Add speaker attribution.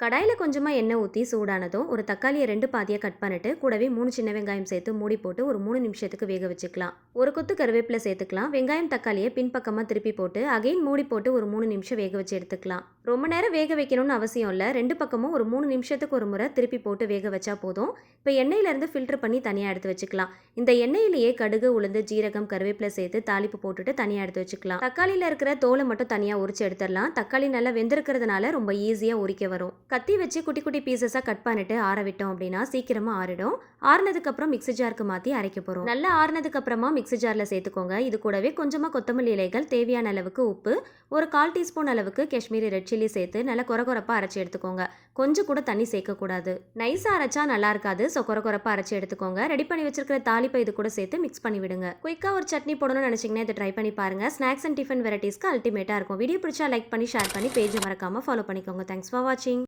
Speaker 1: கடாயில் கொஞ்சமாக எண்ணெய் ஊற்றி சூடானதும் ஒரு தக்காளியை 2 பாதியாக கட் பண்ணிட்டு கூடவே 3 சின்ன வெங்காயம் சேர்த்து மூடி போட்டு ஒரு 3 நிமிஷத்துக்கு வேக வச்சுக்கலாம். ஒரு கொத்து கருவேப்பிலை சேர்த்துக்கலாம். வெங்காயம் தக்காளியை பின்பக்கமாக திருப்பி போட்டு அகைன் மூடி போட்டு ஒரு 3 நிமிஷம் வேக வச்சு எடுத்துக்கலாம். ரொம்ப நேரம் வேக வைக்கணும்னு அவசியம் இல்லை. 2 பக்கமும் ஒரு 3 நிமிஷத்துக்கு ஒரு முறை திருப்பி போட்டு வேக வச்சா போதும். இப்போ எண்ணெயிலேருந்து ஃபில்டர் பண்ணி தனியாக எடுத்து வச்சுக்கலாம். இந்த எண்ணெயிலேயே கடுகு, உளுந்து, ஜீரகம், கருவேப்பிலை சேர்த்து தாளிப்பு போட்டுட்டு தனியாக எடுத்து வச்சுக்கலாம். தக்காளியில் இருக்கிற தோலை மட்டும் தனியாக உரிச்சு எடுத்துடலாம். தக்காளி நல்லா வெந்திருக்கிறதுனால ரொம்ப ஈஸியாக உரிக்க வரும். கத்தி வச்சு குட்டி குட்டி பீசஸாக கட் பண்ணிட்டு ஆற விட்டோம் அப்படின்னா சீக்கிரமாக ஆறிடும். ஆறுனதுக்கப்புறம் மிக்ஸி ஜாருக்கு மாற்றி அரைக்க போகிறோம். நல்லா ஆறுனதுக்கப்புறமா மிக்ஸி ஜாரில் சேர்த்துக்கோங்க. இது கூடவே கொஞ்சமாக கொத்தமல்லி இலைகள், தேவையான அளவுக்கு உப்பு, ஒரு 1/4 டீஸ்பூன் அளவுக்கு காஷ்மீரி ரெட் சில்லி சேர்த்து நல்லா கொரகொரப்பாக அரைச்சி எடுத்துக்கோங்க. கொஞ்சம் கூட தண்ணி சேர்க்கக்கூடாது. நைஸாக அரைச்சா நல்லா இருக்காது. ஸோ கொரகொரப்பாக அரைச்சி எடுத்துக்கோங்க. ரெடி பண்ணி வச்சிருக்கிற தாளிப்பை இது கூட சேர்த்து மிக்ஸ் பண்ணி விடுங்க. குயிக்காக ஒரு சட்னி போடணும்னு நினச்சிங்கன்னா இதை ட்ரை பண்ணி பாருங்கள். ஸ்நாக்ஸ் அண்ட் டிஃபன் வெரைட்டிஸ்க்கு அல்டிமேட்டாக இருக்கும். வீடியோ பிடிச்சா லைக் பண்ணி ஷேர் பண்ணி பேஜை மறக்காமல் ஃபாலோ பண்ணிக்கோங்க. தேங்க்ஸ் ஃபார் வாட்சிங்.